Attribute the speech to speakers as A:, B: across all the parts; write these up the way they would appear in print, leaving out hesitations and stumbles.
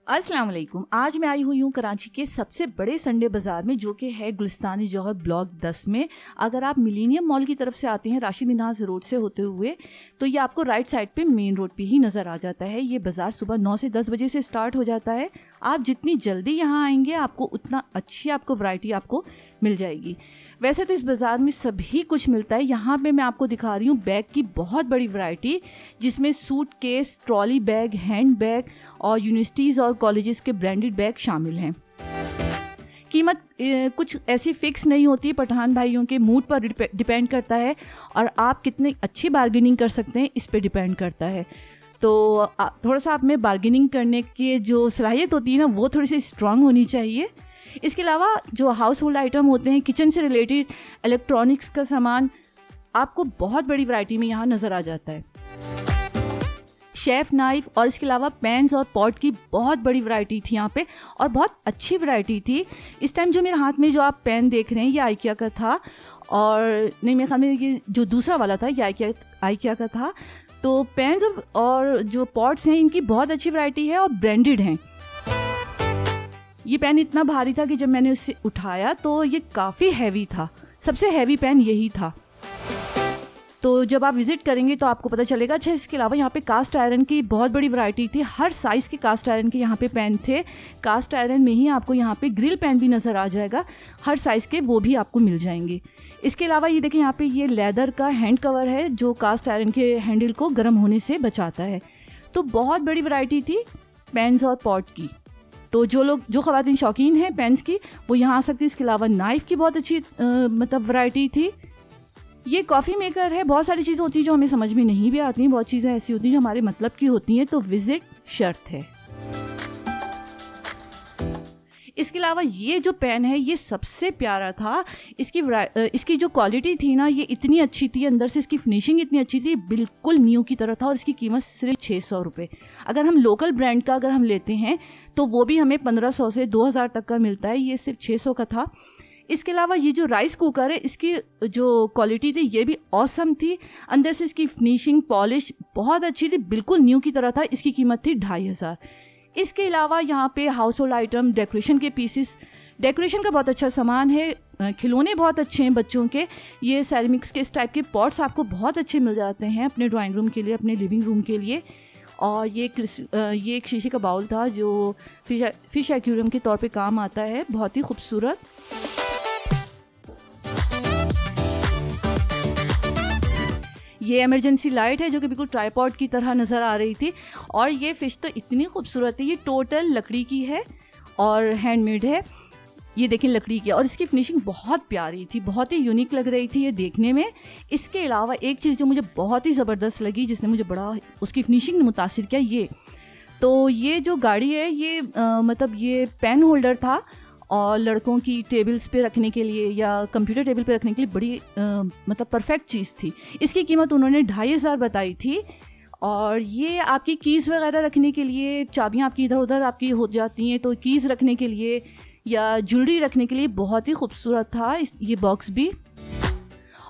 A: अस्सलाम वालेकुम। आज मैं आई हुई हूँ कराची के सबसे बड़े संडे बाज़ार में, जो कि है गुलिस्तान जौहर ब्लॉक 10 में। अगर आप मिलीनियम मॉल की तरफ से आते हैं राशिद मिन्हाज रोड से होते हुए, तो ये आपको राइट साइड पे मेन रोड पे ही नज़र आ जाता है। ये बाज़ार सुबह 9 से 10 बजे से स्टार्ट हो जाता है। आप जितनी जल्दी यहाँ आएंगे आपको उतना अच्छी वैरायटी आपको मिल जाएगी। वैसे तो इस बाज़ार में सभी कुछ मिलता है। यहाँ पे मैं आपको दिखा रही हूँ बैग की बहुत बड़ी वैरायटी, जिसमें suit case, trolley bag, hand bag और यूनिवर्सिटीज़ और कॉलेजेस के ब्रांडेड बैग शामिल हैं। कीमत कुछ ऐसी फिक्स नहीं होती, पठान भाइयों के मूड पर डिपेंड करता है और आप कितनी अच्छी बार्गेनिंग कर सकते हैं इस पे डिपेंड करता है। तो थोड़ा सा आप में बार्गेनिंग करने की जो सलाहियत होती है ना, वो थोड़ी सी स्ट्रांग होनी चाहिए। इसके अलावा जो हाउस होल्ड आइटम होते हैं, किचन से रिलेटेड इलेक्ट्रॉनिक्स का सामान, आपको बहुत बड़ी वैरायटी में यहाँ नज़र आ जाता है। शेफ़ नाइफ और इसके अलावा पैन्स और पॉट की बहुत बड़ी वैरायटी थी यहाँ पे और बहुत अच्छी वैरायटी थी। इस टाइम जो मेरे हाथ में जो आप पैन देख रहे हैं ये आइकिया का था, और नहीं, मेरे ख्याल में ये जो दूसरा वाला था ये आइकिया का था। तो पैन्स और जो पॉट्स हैं इनकी बहुत अच्छी वैरायटी है और ब्रांडेड हैं। ये पेन इतना भारी था कि जब मैंने उसे उठाया तो ये काफ़ी हैवी था। सबसे हैवी पेन यही था। तो जब आप विज़िट करेंगे तो आपको पता चलेगा। अच्छा, इसके अलावा यहाँ पे कास्ट आयरन की बहुत बड़ी वैरायटी थी। हर साइज़ के कास्ट आयरन के यहाँ पे पेन थे। कास्ट आयरन में ही आपको यहाँ पे ग्रिल पेन भी नज़र आ जाएगा, हर साइज़ के वो भी आपको मिल जाएंगे। इसके अलावा ये देखिए, यहाँ पे ये लेदर का हैंड कवर है जो कास्ट आयरन के हैंडल को गर्म होने से बचाता है। तो बहुत बड़ी वैरायटी थी पेन्स और पॉट की। तो जो ख़वातीन शौकीन हैं पेन्स की, वो यहाँ आ सकती है। इसके अलावा नाइफ़ की बहुत अच्छी वैरायटी थी। ये कॉफ़ी मेकर है। बहुत सारी चीज़ें होती हैं जो हमें समझ में नहीं भी आती हैं, बहुत चीज़ें ऐसी होती हैं जो हमारे मतलब की होती हैं। तो विज़िट शर्त है। इसके अलावा ये जो पेन है ये सबसे प्यारा था। इसकी जो क्वालिटी थी ना, ये इतनी अच्छी थी, अंदर से इसकी फिनिशिंग इतनी अच्छी थी, बिल्कुल न्यू की तरह था। और इसकी कीमत सिर्फ 600 रुपये। अगर हम लोकल ब्रांड का अगर हम लेते हैं तो वो भी हमें 1500 से 2000 तक का मिलता है। ये सिर्फ 600 का था। इसके अलावा ये जो राइस कुकर है, इसकी जो क्वालिटी थी ये भी ऑसम थी। अंदर से इसकी फिनिशिंग, पॉलिश बहुत अच्छी थी, बिल्कुल न्यू की तरह था। इसकी कीमत थी 2500। इसके अलावा यहाँ पे हाउस होल्ड आइटम, डेकोरेशन के पीसेस, डेकोरेशन का बहुत अच्छा सामान है। खिलौने बहुत अच्छे हैं बच्चों के। ये सेरेमिक्स के इस टाइप के पॉट्स आपको बहुत अच्छे मिल जाते हैं अपने ड्राइंग रूम के लिए, अपने लिविंग रूम के लिए। और ये एक शीशे का बाउल था जो फिश एक्वेरियम के तौर पे काम आता है, बहुत ही खूबसूरत। ये इमरजेंसी लाइट है जो कि बिल्कुल ट्राइपॉड की तरह नज़र आ रही थी। और ये फ़िश तो इतनी खूबसूरत है। ये टोटल लकड़ी की है और हैंडमेड है। ये देखें, लकड़ी की, और इसकी फिनिशिंग बहुत प्यारी थी, बहुत ही यूनिक लग रही थी ये देखने में। इसके अलावा एक चीज़ जो मुझे बहुत ही ज़बरदस्त लगी, जिसने मुझे बड़ा उसकी फिनिशिंग ने मुतासिर किया, ये जो गाड़ी है ये ये पेन होल्डर था और लड़कों की टेबल्स पे रखने के लिए या कंप्यूटर टेबल पे रखने के लिए बड़ी परफेक्ट चीज़ थी। इसकी कीमत उन्होंने 2500 बताई थी। और ये आपकी कीज़ वगैरह रखने के लिए, चाबियाँ आपकी इधर उधर आपकी हो जाती हैं, तो कीज़ रखने के लिए या ज्वेलरी रखने के लिए बहुत ही खूबसूरत था ये बॉक्स भी।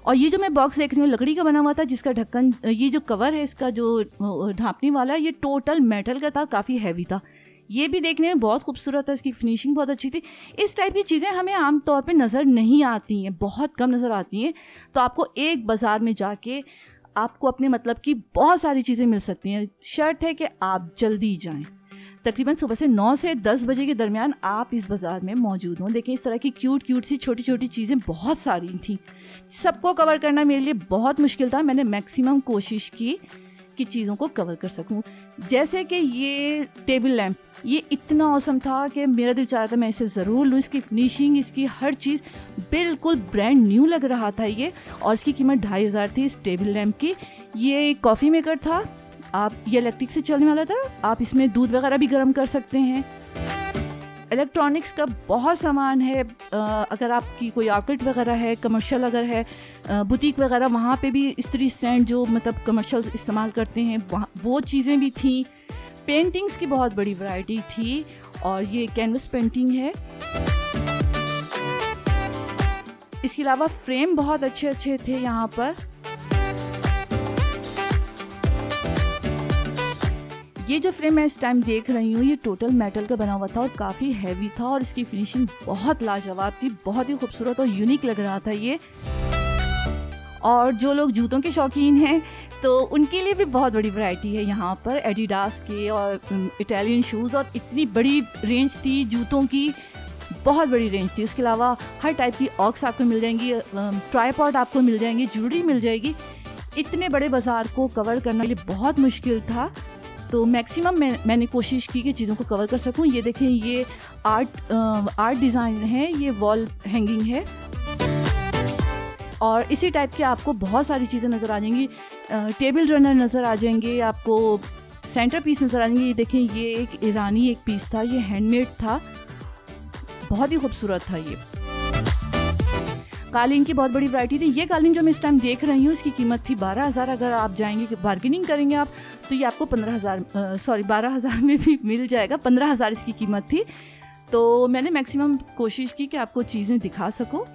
A: और ये जो मैं बॉक्स देख रही हूँ लकड़ी का बना हुआ था, जिसका ढक्कन, ये जो कवर है इसका जो ढाँपने वाला, ये टोटल मेटल का था, काफ़ी हैवी था। ये भी देखने में बहुत खूबसूरत है, इसकी फिनिशिंग बहुत अच्छी थी। इस टाइप की चीज़ें हमें आम तौर पे नज़र नहीं आती हैं, बहुत कम नज़र आती हैं। तो आपको एक बाज़ार में जाके आपको अपने मतलब की बहुत सारी चीज़ें मिल सकती हैं। शर्त है कि आप जल्दी जाएं। तकरीबन सुबह से 9 से 10 बजे के दरमियान आप इस बाज़ार में मौजूद हों। देखें, इस तरह की क्यूट सी छोटी छोटी चीज़ें बहुत सारी थी। सबको कवर करना मेरे लिए बहुत मुश्किल था। मैंने मैक्सिमम कोशिश की कि चीज़ों को कवर कर सकूं। जैसे कि ये टेबल लैंप, ये इतना औसम था कि मेरा दिल चाह रहा था मैं इसे ज़रूर लूँ। इसकी फिनिशिंग, इसकी हर चीज़ बिल्कुल ब्रांड न्यू लग रहा था ये। और इसकी कीमत 2500 थी इस टेबल लैंप की। ये कॉफ़ी मेकर था, ये इलेक्ट्रिक से चलने वाला था। आप इसमें दूध वगैरह भी गर्म कर सकते हैं। इलेक्ट्रॉनिक्स का बहुत सामान है। अगर आपकी कोई आउटलेट वगैरह है, कमर्शियल अगर है, बुटीक वगैरह, वहाँ पे भी इस्त्री स्टैंड जो कमर्शियल इस्तेमाल करते हैं, वहाँ वो चीज़ें भी थी। पेंटिंग्स की बहुत बड़ी वैरायटी थी। और ये कैनवस पेंटिंग है। इसके अलावा फ्रेम बहुत अच्छे थे यहाँ पर। ये जो फ्रेम मैं इस टाइम देख रही हूँ ये टोटल मेटल का बना हुआ था और काफ़ी हैवी था और इसकी फिनिशिंग बहुत लाजवाब थी, बहुत ही खूबसूरत और यूनिक लग रहा था ये। और जो लोग जूतों के शौकीन हैं तो उनके लिए भी बहुत बड़ी वैरायटी है यहाँ पर, एडिडास के और इटालियन शूज़, और इतनी बड़ी रेंज थी जूतों की, बहुत बड़ी रेंज थी। उसके अलावा हर टाइप की ऑक्स आपको मिल जाएंगी, ट्राइपॉड आपको मिल जाएंगी, ज्वेलरी मिल जाएगी। इतने बड़े बाज़ार को कवर करने के लिए बहुत मुश्किल था, तो मैक्सिमम मैंने कोशिश की कि चीज़ों को कवर कर सकूं। ये देखें, ये आर्ट डिज़ाइन है, ये वॉल हैंगिंग है और इसी टाइप के आपको बहुत सारी चीज़ें नज़र आ जाएंगी। टेबल रनर नज़र आ जाएंगे, आपको सेंटर पीस नज़र आ जाएंगे। ये देखें, ये एक ईरानी एक पीस था, ये हैंडमेड था, बहुत ही खूबसूरत था। ये कालीन की बहुत बड़ी वैरायटी थी। ये कालीन जो मैं इस टाइम देख रही हूँ इसकी कीमत थी 12,000। अगर आप जाएंगे बार्गेनिंग करेंगे आप तो ये आपको 12,000 में भी मिल जाएगा। 15,000 इसकी कीमत थी। तो मैंने मैक्सिमम कोशिश की कि आपको चीज़ें दिखा सकूँ।